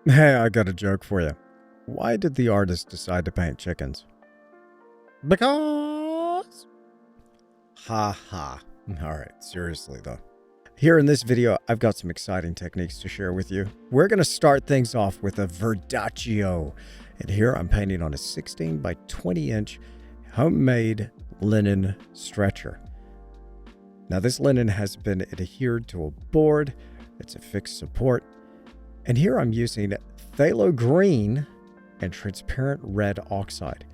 Hey, I got a joke for you. Why did the artist decide to paint chickens? Because... Ha ha. Alright, seriously though. Here in this video, I've got some exciting techniques to share with you. We're going to start things off with a Verdaccio. And here I'm painting on a 16 by 20 inch homemade linen stretcher. Now this linen has been adhered to a board. It's a fixed support. And here I'm using phthalo green and transparent red oxide.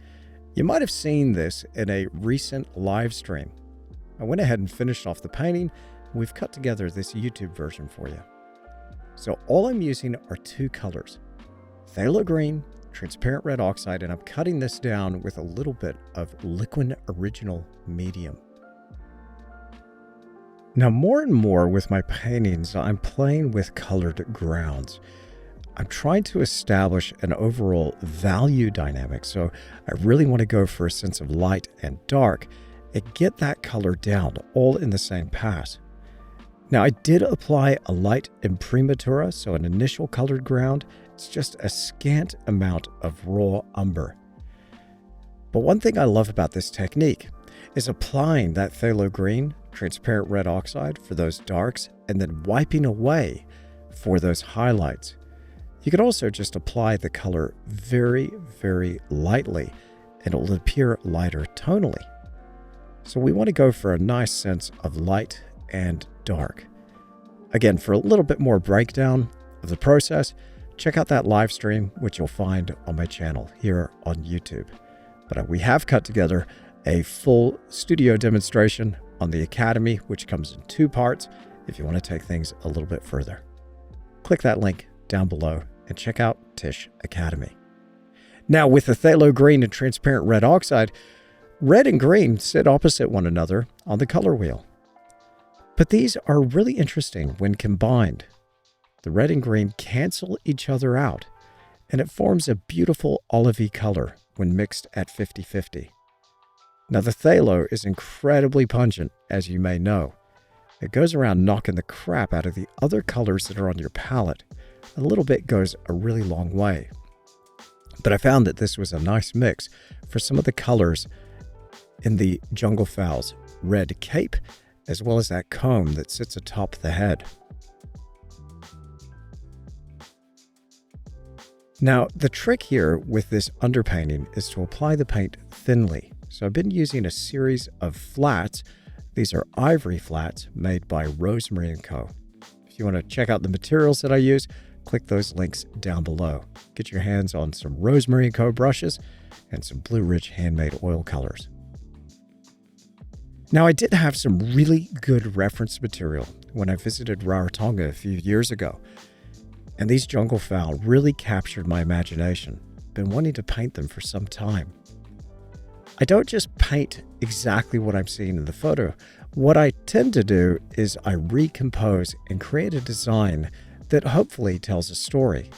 You might have seen this in a recent live stream. I went ahead and finished off the painting. We've cut together this YouTube version for you. So all I'm using are two colors, phthalo green, transparent red oxide, and I'm cutting this down with a little bit of liquid original medium. Now, more and more with my paintings, I'm playing with colored grounds. I'm trying to establish an overall value dynamic, so I really want to go for a sense of light and dark and get that color down all in the same pass. Now, I did apply a light imprimatura, so an initial colored ground. It's just a scant amount of raw umber. But one thing I love about this technique is applying that phthalo green, transparent red oxide for those darks, and then wiping away for those highlights. You can also just apply the color very, very lightly, and it will appear lighter tonally. So we want to go for a nice sense of light and dark. Again, for a little bit more breakdown of the process, check out that live stream, which you'll find on my channel here on YouTube. But we have cut together a full studio demonstration on the Academy, which comes in two parts if you want to take things a little bit further. Click that link down below and check out Tish Academy. Now, with the phthalo green and transparent red oxide, red and green sit opposite one another on the color wheel. But these are really interesting when combined. The red and green cancel each other out, and it forms a beautiful olivey color when mixed at 50-50. Now, the phthalo is incredibly pungent, as you may know. It goes around knocking the crap out of the other colors that are on your palette. A little bit goes a really long way. But I found that this was a nice mix for some of the colors in the Junglefowl's red cape, as well as that comb that sits atop the head. Now, the trick here with this underpainting is to apply the paint thinly. So I've been using a series of flats. These are ivory flats made by Rosemary & Co. If you want to check out the materials that I use, click those links down below. Get your hands on some Rosemary & Co brushes and some Blue Ridge handmade oil colors. Now, I did have some really good reference material when I visited Rarotonga a few years ago. And these junglefowl really captured my imagination. Been wanting to paint them for some time. I don't just paint exactly what I'm seeing in the photo. What I tend to do is I recompose and create a design that hopefully tells a story.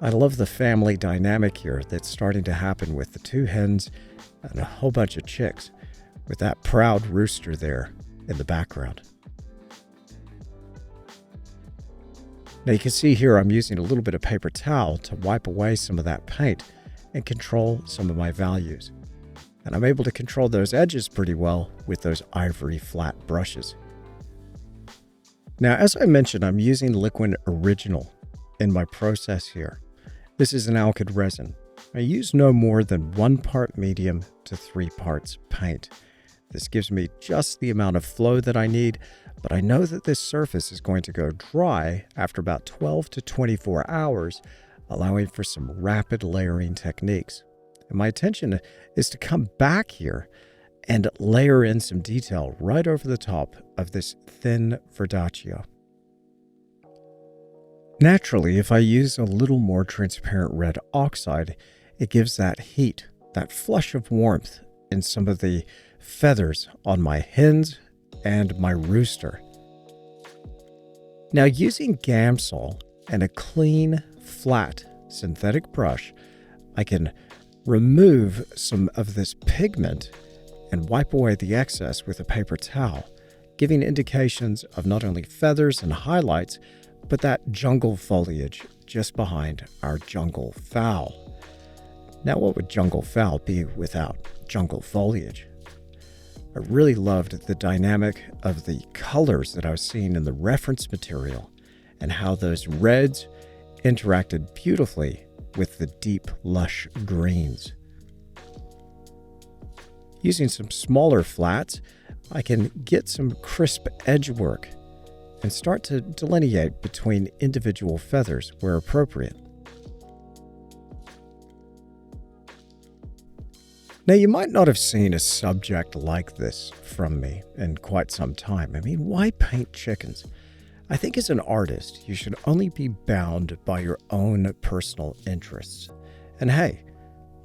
I love the family dynamic here that's starting to happen with the two hens and a whole bunch of chicks, with that proud rooster there in the background. Now you can see here I'm using a little bit of paper towel to wipe away some of that paint and control some of my values. And I'm able to control those edges pretty well with those ivory flat brushes. Now, as I mentioned, I'm using liquid original in my process here. This is an alkyd resin. I use no more than 1 part medium to 3 parts paint. This gives me just the amount of flow that I need, but I know that this surface is going to go dry after about 12 to 24 hours, allowing for some rapid layering techniques. And my intention is to come back here and layer in some detail right over the top of this thin Verdaccio. Naturally, if I use a little more transparent red oxide, it gives that heat, that flush of warmth in some of the feathers on my hens and my rooster. Now, using Gamsol and a clean, flat synthetic brush, I can remove some of this pigment and wipe away the excess with a paper towel, giving indications of not only feathers and highlights, but that jungle foliage just behind our jungle fowl. Now, what would jungle fowl be without jungle foliage? I really loved the dynamic of the colors that I was seeing in the reference material and how those reds interacted beautifully with the deep, lush greens. Using some smaller flats, I can get some crisp edge work and start to delineate between individual feathers where appropriate. Now, you might not have seen a subject like this from me in quite some time. I mean, why paint chickens? I think as an artist, you should only be bound by your own personal interests. And hey,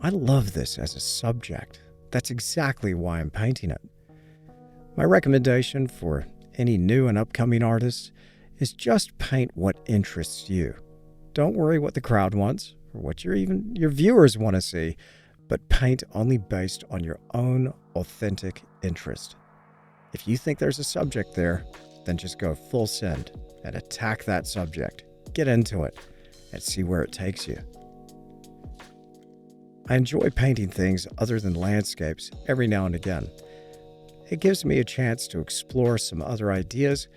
I love this as a subject. That's exactly why I'm painting it. My recommendation for any new and upcoming artists is just paint what interests you. Don't worry what the crowd wants or what your viewers want to see, but paint only based on your own authentic interest. If you think there's a subject there, then just go full send and attack that subject. Get into it and see where it takes you. I enjoy painting things other than landscapes every now and again. It gives me a chance to explore some other ideas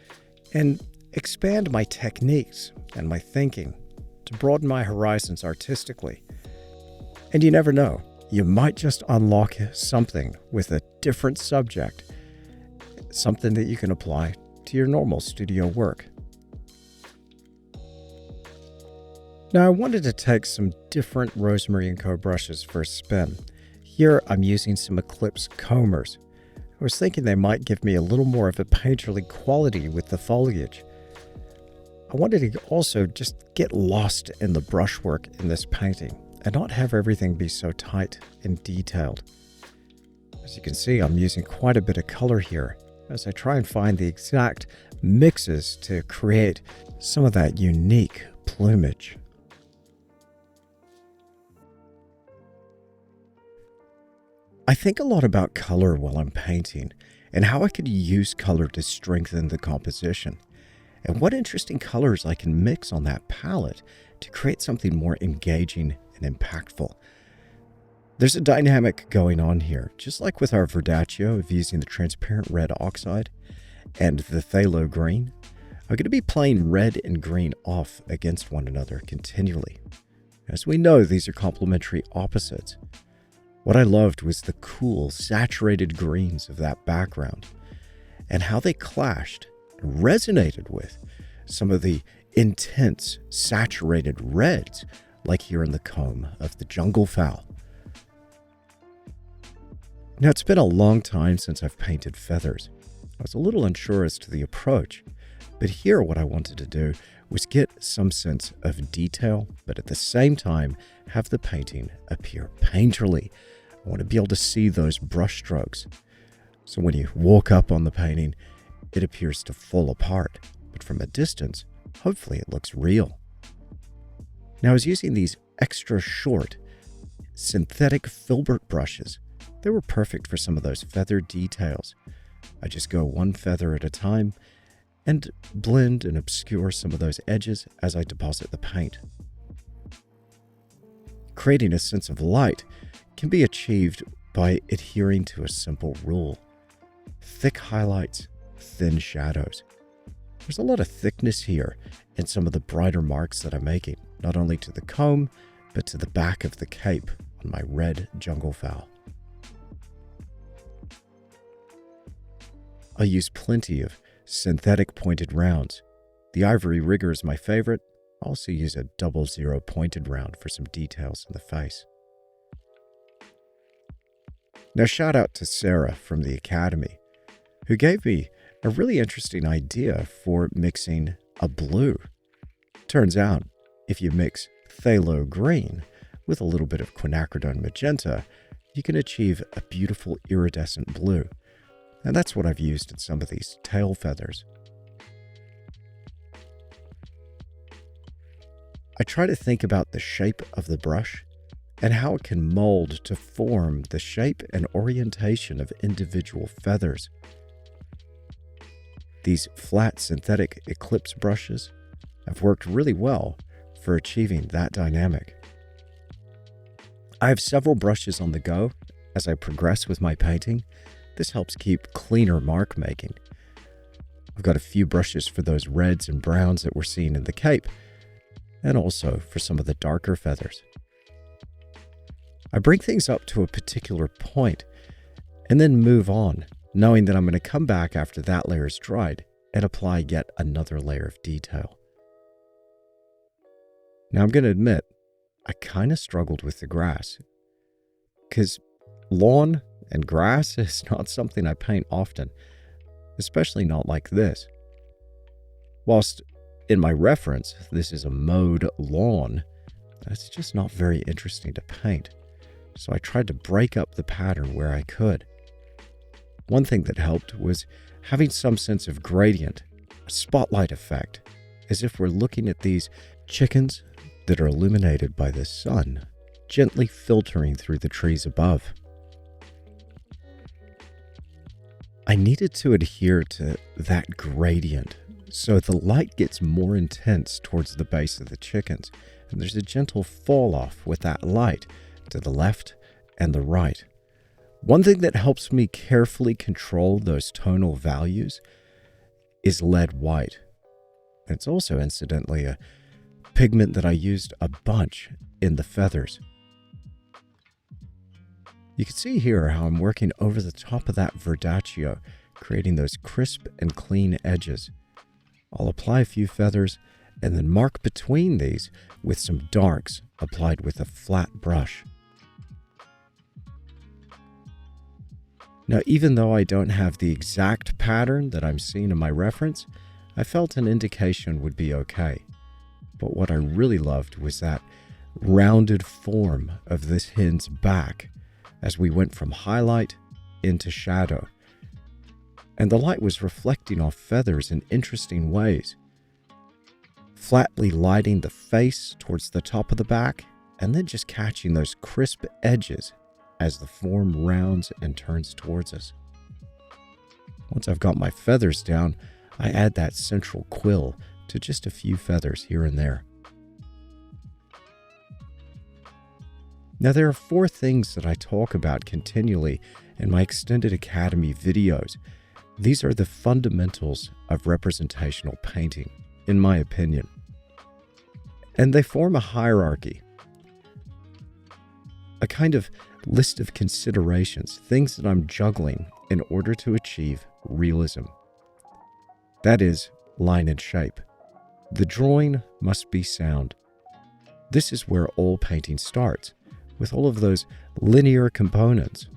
and expand my techniques and my thinking to broaden my horizons artistically. And you never know, you might just unlock something with a different subject, something that you can apply to your normal studio work. Now, I wanted to take some different Rosemary & Co. brushes for a spin. Here, I'm using some Eclipse combers. I was thinking they might give me a little more of a painterly quality with the foliage. I wanted to also just get lost in the brushwork in this painting and not have everything be so tight and detailed. As you can see, I'm using quite a bit of color here as I try and find the exact mixes to create some of that unique plumage. I think a lot about color while I'm painting and how I could use color to strengthen the composition, and what interesting colors I can mix on that palette to create something more engaging and impactful. There's a dynamic going on here, just like with our Verdaccio of using the transparent red oxide and the phthalo green. I'm going to be playing red and green off against one another continually. As we know, these are complementary opposites. What I loved was the cool, saturated greens of that background and how they clashed and resonated with some of the intense, saturated reds, like here in the comb of the Junglefowl. Now, it's been a long time since I've painted feathers. I was a little unsure as to the approach, but here what I wanted to do was get some sense of detail, but at the same time have the painting appear painterly. I want to be able to see those brush strokes. So when you walk up on the painting, it appears to fall apart, but from a distance, hopefully it looks real. Now, I was using these extra short synthetic filbert brushes. They were perfect for some of those feather details. I just go one feather at a time and blend and obscure some of those edges as I deposit the paint. Creating a sense of light can be achieved by adhering to a simple rule: thick highlights, thin shadows. There's a lot of thickness here in some of the brighter marks that I'm making, not only to the comb, but to the back of the cape on my Red Junglefowl. I use plenty of synthetic pointed rounds. The ivory rigger is my favorite. I also use a 00 pointed round for some details in the face. Now, shout out to Sarah from the Academy, who gave me a really interesting idea for mixing a blue. Turns out, if you mix phthalo green with a little bit of quinacridone magenta, you can achieve a beautiful iridescent blue. And that's what I've used in some of these tail feathers. I try to think about the shape of the brush and how it can mold to form the shape and orientation of individual feathers. These flat synthetic Eclipse brushes have worked really well for achieving that dynamic. I have several brushes on the go as I progress with my painting. This helps keep cleaner mark making. I've got a few brushes for those reds and browns that we're seeing in the cape, and also for some of the darker feathers. I bring things up to a particular point and then move on, knowing that I'm going to come back after that layer is dried and apply yet another layer of detail. Now I'm going to admit, I kind of struggled with the grass, because lawn and grass is not something I paint often, especially not like this. Whilst in my reference, this is a mowed lawn, that's just not very interesting to paint. So I tried to break up the pattern where I could. One thing that helped was having some sense of gradient, a spotlight effect, as if we're looking at these chickens that are illuminated by the sun, gently filtering through the trees above. I needed to adhere to that gradient so the light gets more intense towards the base of the chickens, and there's a gentle fall off with that light to the left and the right. One thing that helps me carefully control those tonal values is lead white. It's also incidentally a pigment that I used a bunch in the feathers. You can see here how I'm working over the top of that Verdaccio, creating those crisp and clean edges. I'll apply a few feathers and then mark between these with some darks applied with a flat brush. Now, even though I don't have the exact pattern that I'm seeing in my reference, I felt an indication would be okay. But what I really loved was that rounded form of this hen's back as we went from highlight into shadow. And the light was reflecting off feathers in interesting ways, flatly lighting the face towards the top of the back, and then just catching those crisp edges as the form rounds and turns towards us. Once I've got my feathers down, I add that central quill to just a few feathers here and there. Now, there are 4 things that I talk about continually in my Extended Academy videos. These are the fundamentals of representational painting, in my opinion. And they form a hierarchy, a kind of list of considerations, things that I'm juggling in order to achieve realism. That is, line and shape. The drawing must be sound. This is where all painting starts, with all of those linear components.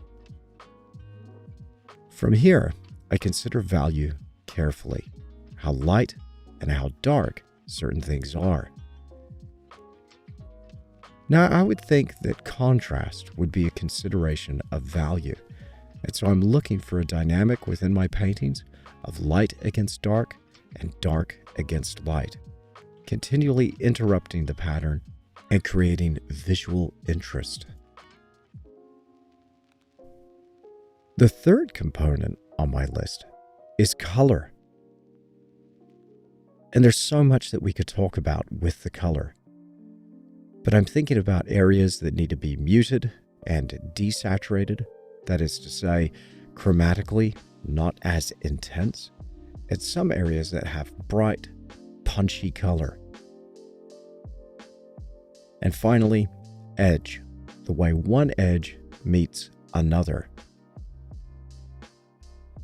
From here, I consider value carefully, how light and how dark certain things are. Now, I would think that contrast would be a consideration of value, and so I'm looking for a dynamic within my paintings of light against dark and dark against light, continually interrupting the pattern and creating visual interest. The third component on my list is color. And there's so much that we could talk about with the color. But I'm thinking about areas that need to be muted and desaturated, that is to say, chromatically not as intense, and some areas that have bright, punchy color. And finally, edge, the way one edge meets another.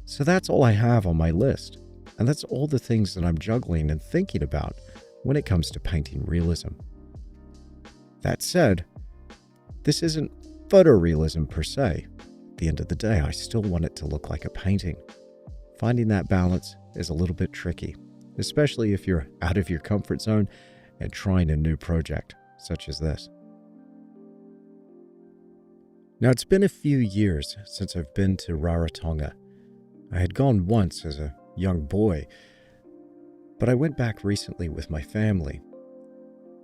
So that's all I have on my list, and that's all the things that I'm juggling and thinking about when it comes to painting realism. That said, this isn't photorealism per se. At the end of the day, I still want it to look like a painting. Finding that balance is a little bit tricky, especially if you're out of your comfort zone and trying a new project such as this. Now, it's been a few years since I've been to Rarotonga. I had gone once as a young boy, but I went back recently with my family.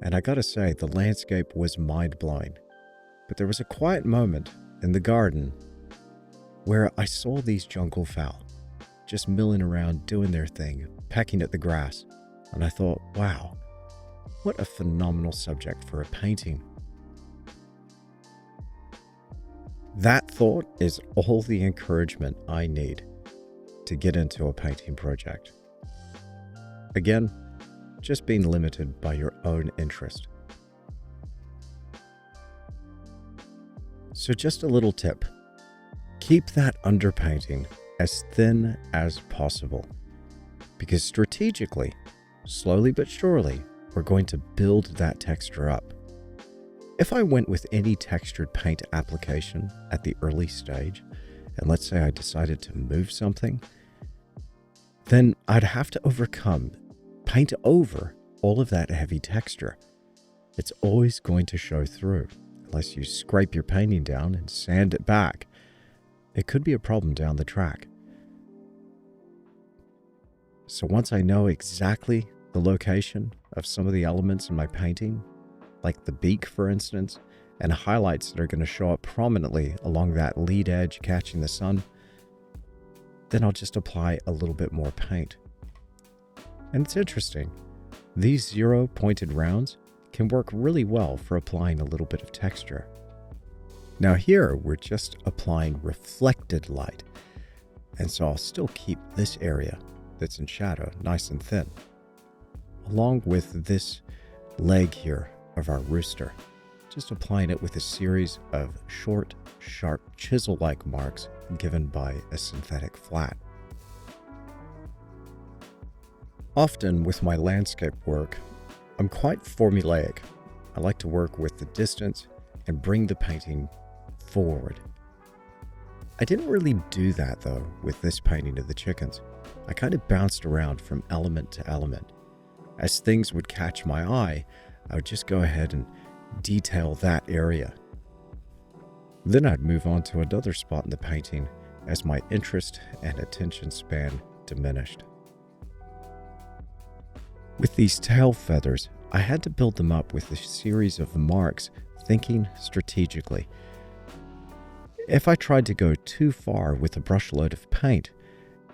And I gotta say, the landscape was mind-blowing. But there was a quiet moment in the garden where I saw these junglefowl just milling around doing their thing, pecking at the grass. And I thought, wow, What a phenomenal subject for a painting. That thought is all the encouragement I need to get into a painting project. Again, just being limited by your own interest. So just a little tip. Keep that underpainting as thin as possible, because strategically, slowly but surely, we're going to build that texture up. If I went with any textured paint application at the early stage, and let's say I decided to move something, then I'd have to paint over all of that heavy texture. It's always going to show through, unless you scrape your painting down and sand it back. It could be a problem down the track. So once I know exactly the location of some of the elements in my painting, like the beak for instance, and highlights that are going to show up prominently along that lead edge catching the sun, then I'll just apply a little bit more paint. And it's interesting, these 0 pointed rounds can work really well for applying a little bit of texture. Now here, we're just applying reflected light, and so I'll still keep this area that's in shadow nice and thin, along with this leg here of our rooster, just applying it with a series of short, sharp, chisel-like marks given by a synthetic flat. Often with my landscape work, I'm quite formulaic. I like to work with the distance and bring the painting forward. I didn't really do that though with this painting of the chickens. I kind of bounced around from element to element. As things would catch my eye, I would just go ahead and detail that area. Then I'd move on to another spot in the painting as my interest and attention span diminished. With these tail feathers, I had to build them up with a series of marks, thinking strategically. If I tried to go too far with a brush load of paint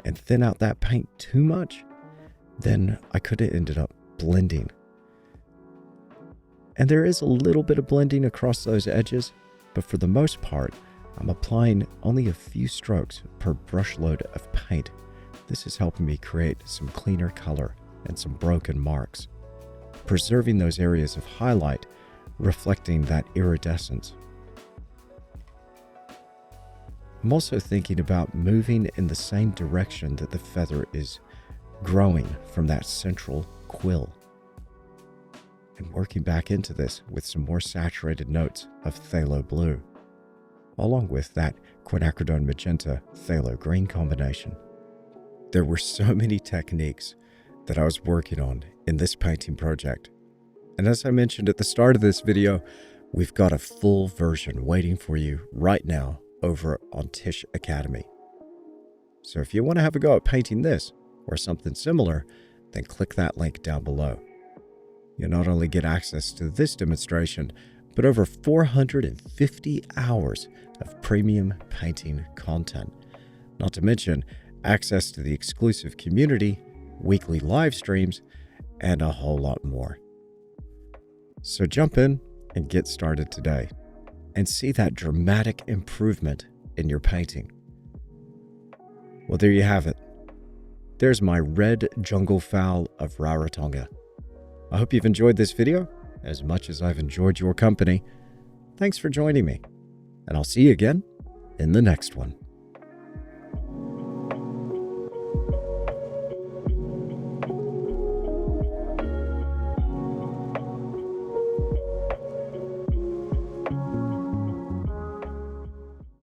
and thin out that paint too much, then I could have ended up blending. And there is a little bit of blending across those edges, but for the most part, I'm applying only a few strokes per brush load of paint. This is helping me create some cleaner color and some broken marks, preserving those areas of highlight, reflecting that iridescence. I'm also thinking about moving in the same direction that the feather is growing from that central quill, and working back into this with some more saturated notes of phthalo blue, along with that Quinacridone magenta phthalo green combination. There were so many techniques that I was working on in this painting project, and as I mentioned at the start of this video, we've got a full version waiting for you right now over on Tisch Academy. So if you want to have a go at painting this or something similar, then click that link down below. You'll not only get access to this demonstration, but over 450 hours of premium painting content, not to mention access to the exclusive community, weekly live streams, and a whole lot more. So jump in and get started today and see that dramatic improvement in your painting. Well, there you have it. There's my Red Junglefowl of Rarotonga. I hope you've enjoyed this video as much as I've enjoyed your company. Thanks for joining me, and I'll see you again in the next one.